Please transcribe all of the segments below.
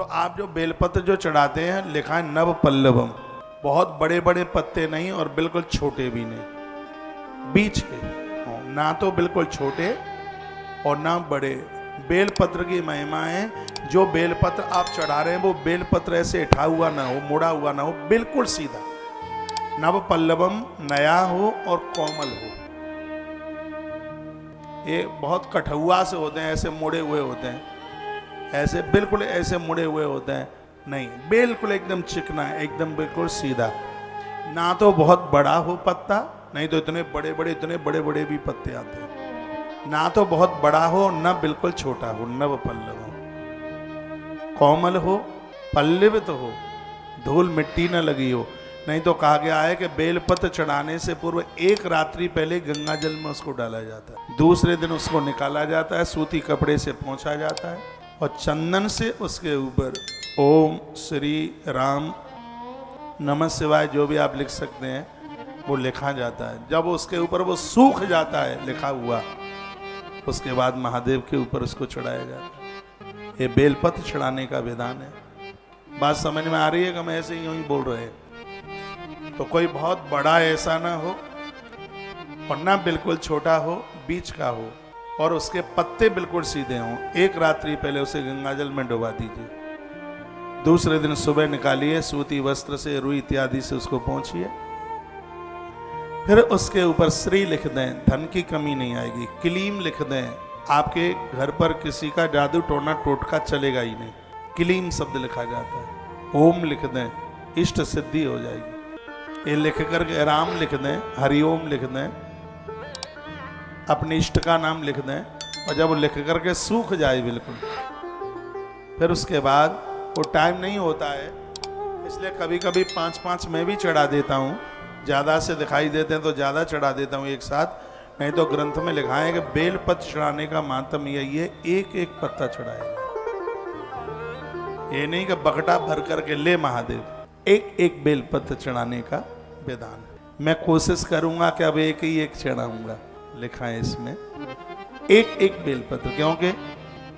आप जो बेलपत्र जो चढ़ाते हैं लिखा है नव पल्लवम, बहुत बड़े बड़े पत्ते नहीं और बिल्कुल छोटे भी नहीं, बीच के, ना तो बिल्कुल छोटे और ना बड़े। बेलपत्र की महिमा है, जो बेलपत्र आप चढ़ा रहे हैं वो बेलपत्र ऐसे उठा हुआ ना हो, मुड़ा हुआ ना हो, बिल्कुल सीधा, नव पल्लवम, नया हो और कोमल हो। ये बहुत कठुआ से होते हैं, ऐसे मुड़े हुए होते हैं, ऐसे बिल्कुल ऐसे मुड़े हुए होते हैं नहीं, बिल्कुल एकदम चिकना, एकदम बिल्कुल सीधा। ना तो बहुत बड़ा हो पत्ता, नहीं तो इतने बड़े बड़े भी पत्ते आते हैं। ना तो बहुत बड़ा हो, ना बिल्कुल छोटा हो, नव पल्लव हो, कोमल हो, पल्लवित हो, धूल मिट्टी न लगी हो। नहीं तो कहा गया है कि बेलपत्र चढ़ाने से पूर्व एक रात्रि पहले गंगा जल में उसको डाला जाता है, दूसरे दिन उसको निकाला जाता है, सूती कपड़े से पोंछा जाता है और चंदन से उसके ऊपर ओम श्री राम नमः शिवाय जो भी आप लिख सकते हैं वो लिखा जाता है। जब उसके ऊपर वो सूख जाता है लिखा हुआ, उसके बाद महादेव के ऊपर उसको चढ़ाया जाता है। ये बेलपत्र चढ़ाने का विधान है। बात समझ में आ रही है कि हम ऐसे यूं ही बोल रहे हैं? तो कोई बहुत बड़ा ऐसा ना हो और ना बिल्कुल छोटा हो, बीच का हो और उसके पत्ते बिल्कुल सीधे हों। एक रात्रि पहले उसे गंगाजल में डुबा दीजिए, दूसरे दिन सुबह निकालिए, सूती वस्त्र से, रुई इत्यादि से उसको पोंछिए, फिर उसके ऊपर श्री लिख दें, धन की कमी नहीं आएगी। क्लीम लिख दें, आपके घर पर किसी का जादू टोना टोटका चलेगा ही नहीं, क्लीम शब्द लिखा जाता है। ओम लिख दें, इष्ट सिद्धि हो जाएगी। ये लिख करके राम लिख दें, हरिओम लिख दें, अपने इष्ट का नाम लिख दें और जब वो लिख करके सूख जाए बिल्कुल, फिर उसके बाद वो टाइम नहीं होता है, इसलिए कभी कभी 5-5 मैं भी चढ़ा देता हूँ, ज़्यादा से दिखाई देते हैं तो ज़्यादा चढ़ा देता हूँ एक साथ। नहीं तो ग्रंथ में लिखा है कि बेलपत्र चढ़ाने का मातम यही है, एक एक पत्ता चढ़ाएगा। ये नहीं कि बकटा भर करके ले महादेव, एक एक बेलपत्र चढ़ाने का विधान है। मैं कोशिश करूंगा कि अब एक ही एक चढ़ाऊंगा, लिखा है इसमें एक एक बेलपत्र, क्योंकि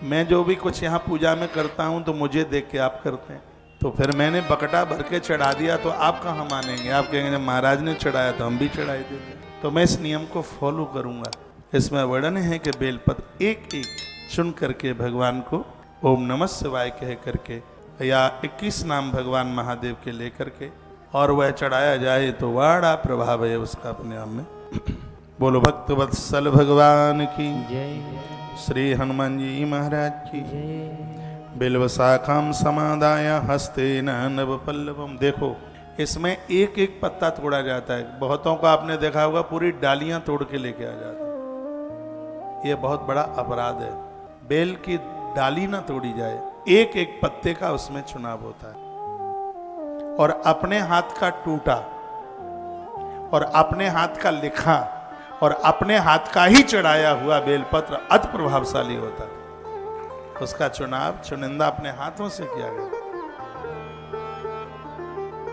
मैं जो भी कुछ यहाँ पूजा में करता हूँ तो मुझे देख के आप करते हैं, तो फिर मैंने बकटा भर के चढ़ा दिया तो आप कहाँ मानेंगे? आप कहेंगे जब महाराज ने चढ़ाया तो हम भी चढ़ाई देते। तो मैं इस नियम को फॉलो करूंगा। इसमें वर्णन है कि बेलपत्र एक एक चुन करके भगवान को ओम नमः शिवाय कह करके या 21 नाम भगवान महादेव के लेकर के और वह चढ़ाया जाए तो बड़ा प्रभाव है उसका अपने आप में। बोलो भक्त वत्सल भगवान की जय, श्री हनुमान जी महाराज की जय। बिल्व शाखाम समादाय हस्ते नव पल्लवम। देखो इसमें एक एक पत्ता तोड़ा जाता है, बहुतों को आपने देखा होगा पूरी डालियां तोड़ के लेके आ जाते हैं। ये बहुत बड़ा अपराध है, बेल की डाली ना तोड़ी जाए, एक एक पत्ते का उसमें चुनाव होता है। और अपने हाथ का टूटा और अपने हाथ का लिखा और अपने हाथ का ही चढ़ाया हुआ बेलपत्र अति प्रभावशाली होता है। उसका चुनाव चुनिंदा अपने हाथों से किया गया।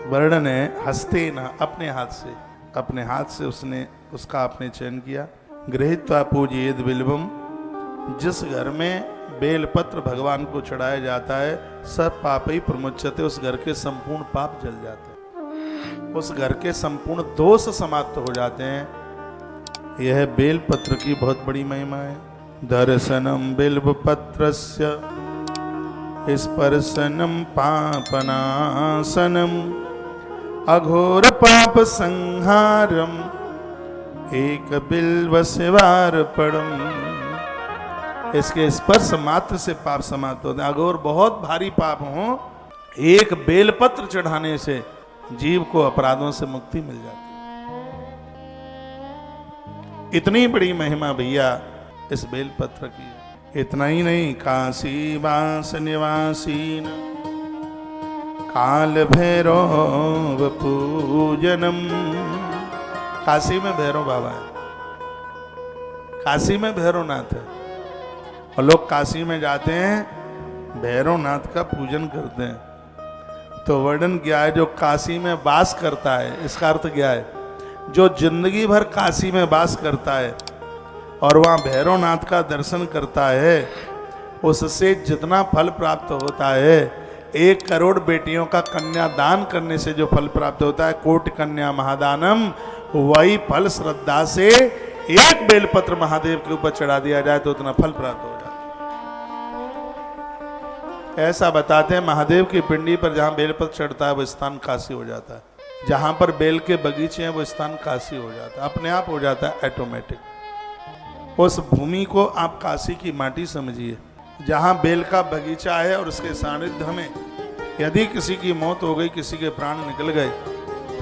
वर्णन है हस्ते न, अपने हाथ से उसने उसका आपने चयन किया। गृहीत्वा पूजयेद बिल्वम, जिस घर में बेलपत्र भगवान को चढ़ाया जाता है सब पाप ही प्रमुच्यते, उस घर के संपूर्ण पाप जल जाते हैं, उस घर के संपूर्ण दोष समाप्त हो जाते हैं। यह बेलपत्र की बहुत बड़ी महिमा है। दर्शनम बिल्वपत्रस्य स्पर्शनम पापनाशनम अघोर पाप संहारम एक बिल्व शिवार्पणम। इसके स्पर्श मात्र से पाप समाप्त होते हैं। अघोर बहुत भारी पाप हो, एक बेलपत्र चढ़ाने से जीव को अपराधों से मुक्ति मिल जाती है। इतनी बड़ी महिमा भैया इस बेलपत्र की। इतना ही नहीं, काशी वास निवासीन काल भैरव पूजनम। काशी में भैरव बाबा है, काशी में भैरवनाथ है और लोग काशी में जाते हैं भैरवनाथ का पूजन करते हैं। तो वर्णन क्या है, जो काशी में वास करता है, इसका अर्थ क्या है, जो जिंदगी भर काशी में वास करता है और वहाँ भैरवनाथ का दर्शन करता है, उससे जितना फल प्राप्त होता है 1 करोड़ बेटियों का कन्यादान करने से जो फल प्राप्त होता है, कोटि कन्या महादानम, वही फल श्रद्धा से एक बेलपत्र महादेव के ऊपर चढ़ा दिया जाए तो उतना फल प्राप्त हो जाता है। ऐसा बताते हैं महादेव की पिंडी पर जहां बेलपत्र चढ़ता है वो स्थान काशी हो जाता है। जहां पर बेल के बगीचे हैं वो स्थान काशी हो जाता है, अपने आप हो जाता है, ऑटोमेटिक। उस भूमि को आप काशी की माटी समझिए। जहां बेल का बगीचा है और उसके सानिध्य में यदि किसी की मौत हो गई, किसी के प्राण निकल गए,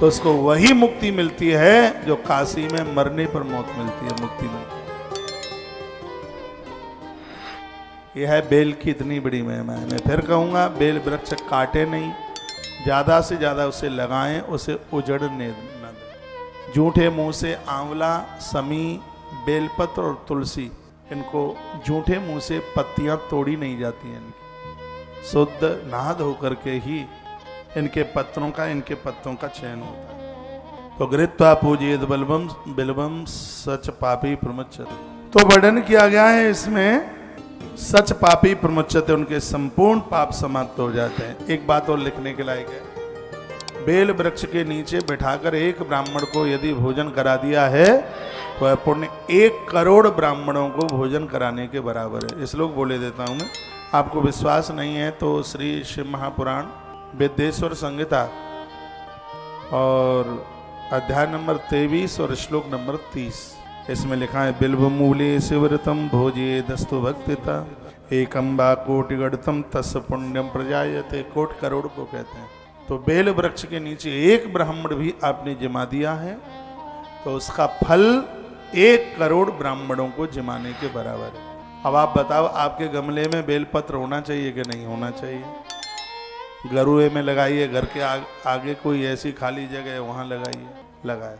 तो उसको वही मुक्ति मिलती है जो काशी में मरने पर मौत मिलती है, मुक्ति मिलती है। यह है बेल की इतनी बड़ी महिमा है। मैं फिर कहूंगा, बेल वृक्ष काटे नहीं, ज्यादा से ज्यादा उसे लगाएं, उसे उजड़ने न दें। झूठे मुंह से आंवला, समी, बेलपत्र और तुलसी, इनको झूठे मुंह से पत्तियां तोड़ी नहीं जाती हैं। इनकी शुद्ध नहा धो करके ही इनके पत्रों का, इनके पत्तों का चयन होता है। तो गृहीत्वा पूजयेद बलवम बिल्वम सच पापी प्रमुच्यते। तो वर्णन किया गया है इसमें, सच पापी प्रमुच्यते, उनके संपूर्ण पाप समाप्त हो जाते हैं। एक बात और लिखने के लायक है, बेल वृक्ष के नीचे बिठाकर एक ब्राह्मण को यदि भोजन करा दिया है, वह पुण्य 1 करोड़ ब्राह्मणों को भोजन कराने के बराबर है। इस लोग बोले देता हूं मैं, आपको विश्वास नहीं है तो श्री शिव महापुराण विद्येश्वर संहिता और अध्याय नंबर 23 और श्लोक नंबर 30, इसमें लिखा है, बिल्व मूले शिवरतम भोजे दस्तु भक्तिता एकम बा कोटि गढ़तम तस् पुण्यम प्रजायते। कोट करोड़ को कहते हैं। तो बेल वृक्ष के नीचे एक ब्राह्मण भी आपने जिमा दिया है तो उसका फल 1 करोड़ ब्राह्मणों को जिमाने के बराबर है। अब आप बताओ, आपके गमले में बेलपत्र होना चाहिए कि नहीं होना चाहिए? गरुए में लगाइए, घर के आगे कोई ऐसी खाली जगह है वहां लगाइए, लगाए।